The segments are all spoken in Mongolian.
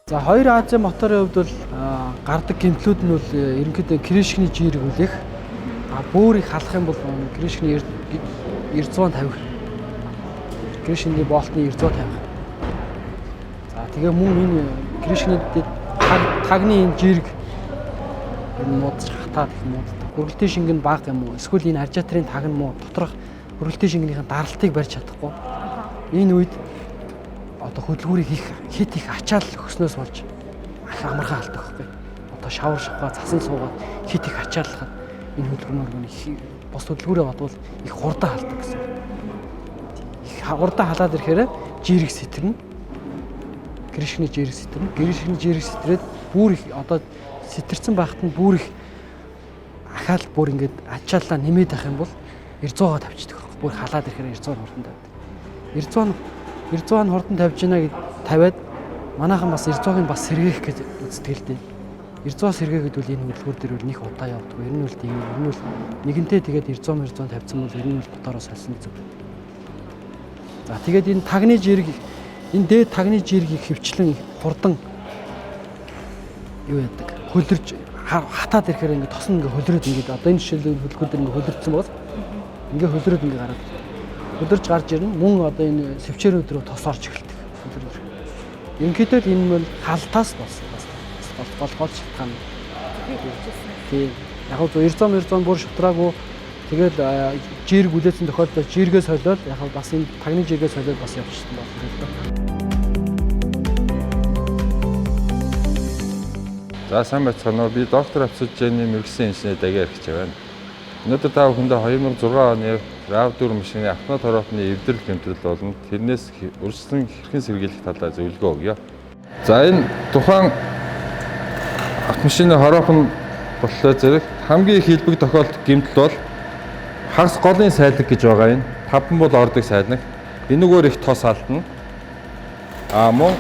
За хоёр Азийн моторын хувьд бол гардаг гэмтлүүд нь бол ерөнхийдөө кришкний жирэг үлээх. Бөөрийг халах юм бол кришкний 950. Кришкний болтны 950. За тэгээ мөн энэ кришкний тагны энэ жирэг энэ муудаж хатаад мууддаг. Хөргөлтийн шинг нь бага юм уу? Эсвэл энэ радиаторын таг нь муу доторх хөргөлтийн шингийнхээ даралтыг барьж чадахгүй. Энэ үед одоо хөдөлгүүрийг хит их ачаал өгснөөс болж амархан алдаг байхгүй. Одоо шавар шавхаа цасан суугаад хит их ачааллахад энэ хөдөлгүүр бос хөдөлгүүрээ бодвол их хурдан халдаг гэсэн. Их хурдан халаад ирэхээр жирэг сэтэрнэ. Кришкний жирэг сэтэрнэ. Кришкний жирэг сэтрээд бүр их одоо сэтэрсэн байхад нь бүр их ахаал бүр ингээд ачааллаа нэмээд байх юм бол 900-аа тавьчихдаг байхгүй. Бүр халаад ирэхээр 900 хурдан тавьдаг. 900 хурдан тавьж гинэ гэд тавиад манайхан бас 900-ыг бас сэргээх гэж үздэг л дээ. 900 сэргээгээд бол энэ хөдөлгүүр дээр нэг удаа явдаг. Ер нь бол тийм ер нь бол нэгэнтээ тэгээд 900 тавьсан бол ер нь бол дотоороо салсан зүг. За тэгээд энэ тагны жирэг энэ дээд тагны жирэгийг хөвчлэн хурдан юу яадаг. Хөлөрж хатаад ирэхээр ингээд тос нь ингээд хөлрөөд ингээд одоо энэ жишээлбэл хөдөлгүүр дээр ингээд хөлөрдсөн бол ингээд хөлрөөд ингээд гараад хөлөрж гарч ирнэ. Мөн одоо энэ сэвчээрүүд рүү тос орж эхэлдэг. Ерөнхийдөө энэ бол халтаас гол шалтгаан. Тийм. Яг нь 900 бүр шутраагүй тэгэл жирэг үлээсэн тохиолдолд жиргээ солиод яг бас энэ тагны жиргээ солиод бас явчихсан байна. За сайн байцгаана уу. Би доктор Авцужжээний мэргэжлийн инженер Дагиар гэж байна. Өнөөдөр та бүхэндээ 2006 оны RAV4 машины автомат хороолтны эвдрэл гэмтэл болон тэрнээс өрсөлдсөн хэрхэн сэргийлэх талаар зөвлөгөө өгье. За энэ тухайн автомашины хороолт боллоо зэрэг хамгийн их хэлбэг тохиолдох гэмтэл бол хагас голын сайлаг гэж байгаа энэ. Таван бол ордог сайлаг. Энэгээр их тос алдна. Мөн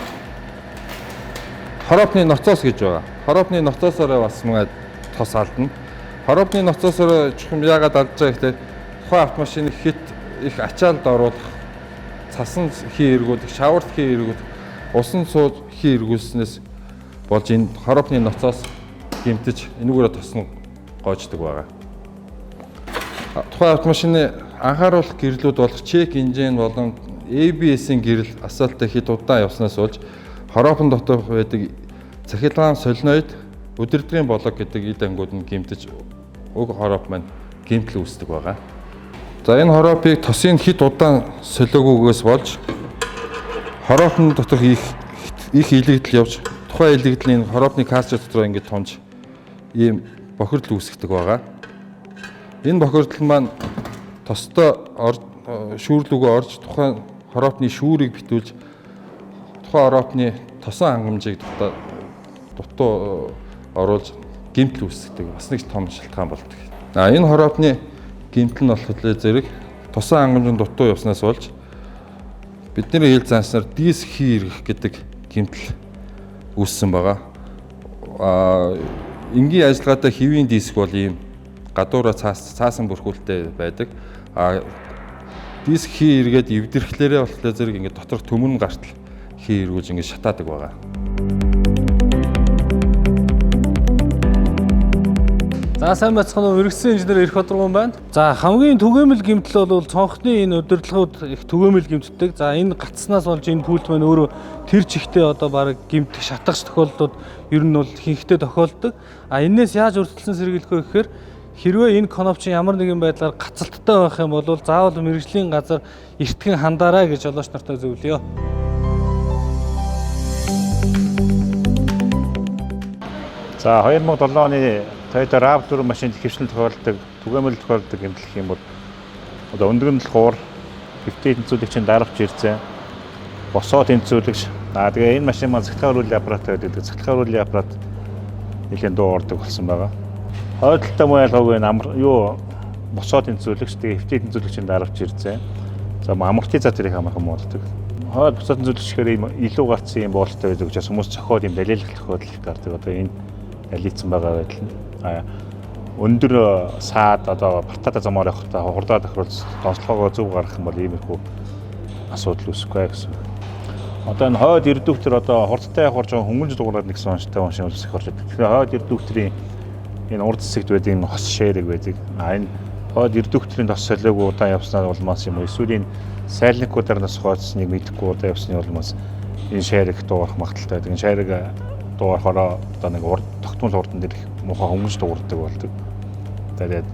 хороолтны ноцоос гэж байгаа. Хороолтны ноцоосоор бас мөн тос алдна. Хороолтны ноцоосоор чухам яагаад алдж байгаа гэхээр тухайн автомашины хит их ачаалд оруулах, цасан хий эргүүлэх, шаварт хий эргүүлэх, усан сууж хий эргүүлснээс болж энэ хороолтны ноцоос гэмтэж энүүгээрээ тосно гоождөг байгаа. Тухайн автомашины анхааруулах гэрлүүд болох чек инжин болон ABS-ийн гэрэл асфальтаа хит удаан явснаас болж хороолон дотор байдаг цахилгаан солиноид өдөрдгийн болог гэдэг эд ангууд нь гэмтэж уг хороолт маань гэмтэл үүсдэг байгаа. За энэ хороолтыг тосын хит удаан солиогоогоос болж хороолтын дотор их илэгдэл явж тухайн илэгдлийн хороолтны кастер дотор ингээд томж ийм бохирдол үүсгдэг байгаа. Энэ бохирдол маань тостой шүүрлүүгөө орж тухайн хороолтны шүүрийг битүүлж тухайн хороолтны тосон хангамжийг дутуу оруулж гэмтэл үүсгдэг. Бас нэг том шалтгаан болдог. Энэ хороолтны гэмтэл нь болохоор зэрэг тосон хангамжийн дутуу явснаас болж бидний хил занснаар дис хий эргэх гэдэг гэмтэл үүссэн байгаа. Энгийн ажиллагаатай хэвийн диск бол ийм гадуура цаасан бүрхүүлтэй байдаг. Диск хий эргээд эвдэрхлээрээ болохоор зэрэг ингээд доторх төмөр гартал хий эргүүлж ингээд шатаадаг байгаа. За сайн байцгаана уу. Мэргэжлийн инженер Эрх Бодргон байна. За хамгийн түгээмэл гэмтэл бол цонхны энэ удирдлагууд их түгээмэл гэмтдэг. За энэ гацснаас болж энэ пульт маань өөрөө тэр чигтээ одоо баг гэмтэх шатгах тохиолдлууд ер нь бол ихэнхдээ тохиолддог. Энээс яаж өрсөлдсөн сэргийлэх вэ гэхээр хэрвээ энэ конопчин ямар нэгэн байдлаар гацалттай байх юм бол заавал мэргэжлийн газар эртхэн хандаарай гэж жолооч нартай зөвлөё. За 2007 оны Toyota RAV4 машинд хэвшил тохиолдог, түгээмэл тохиолдог гэмтэл гэх юм бол одоо өндгөн талхуур, хэвтээ тэнцвүүлэгчийн даравч ирзээ, босоо тэнцвүүлэгч. Тэгээ энэ машин маань цахилгаан хөрвөлийн аппарат гэдэг. Цахилгаан хөрвөлийн аппарат нэлийн дуу ордог болсон байгаа. Хойдолтой муу ялгаагүй босоо тэнцвүүлэгч, тэгээ хэвтээ тэнцвүүлэгчийн даравч ирзээ. За амортизаторыг хамаахан муулдаг. Хойд босоо тэнцвүүлэгчээр ийм илүү гарцсан юм боолтой байдаг учраас хүмүүс цохоод ийм далийлах тохиолдол гардаг. Одоо энэ далийцсан байгаа байдал нь. Өндөр саад одоо бартата замаар явахдаа хурдаа тохируулж донцлогоо зөв гаргах юм бол иймэрхүү асуудал үүсэхгүй гэсэн. Одоо энэ хойд эрдүүхтэр одоо хурдтай явахаар жоо хөнгөлж дуурайд нэгсэн онцтой машин улс их орж байдаг. Тэгэхээр хойд эрдүүхтрийн энэ урд хэсэгт байдаг энэ хос шээрэг байдаг. Энэ хойд эрдүүхтрийн тос солиогүй удаан явснаар улмаас юм уу эсвэл энэ сайлникуудаар нас хойцсныг мэдэхгүй удаан явсны улмаас энэ шээрэг дуурах магадaltaй байдаг. Энэ шээрэг дуурахаараа одоо нэг урд тогтмол урдан дээр их муухай хөнгөж дуурдаг болдог. Тэгээд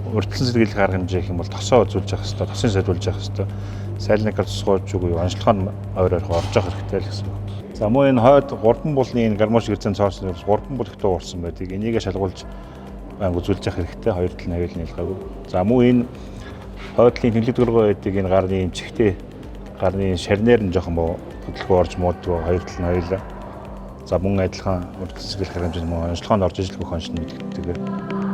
урдсан сэргийлэх арга хэмжээ гэх юм бол тосоо үзүүлж явах хэрэгтэй, тосын солиулж явах хэрэгтэй. Сайлникаар тусгойж үгүй анжлах нь ойроор орж явах хэрэгтэй л гэсэн. За мөн энэ хойд 3 булны энэ гармош гэрцэн цоорсон 3 бул их дуурсан байдаг. Энийг шалгуулж банк үзүүлж явах хэрэгтэй. Хоёр тал нь хавьлын ялгаагүй. За мөн энэ хойдлын тэнхлэг дөргөө байдаг энэ гарны эмчгтэй гарны шарнээр нь жоохон хөдөлгөөн орж мууддаг. Хоёр тал нь хоёлаа. За мөн адилхан урдсан сэргийлэх арга хэмжээ мөн анжлаханд орж ижил бүх онцлог мэддэг.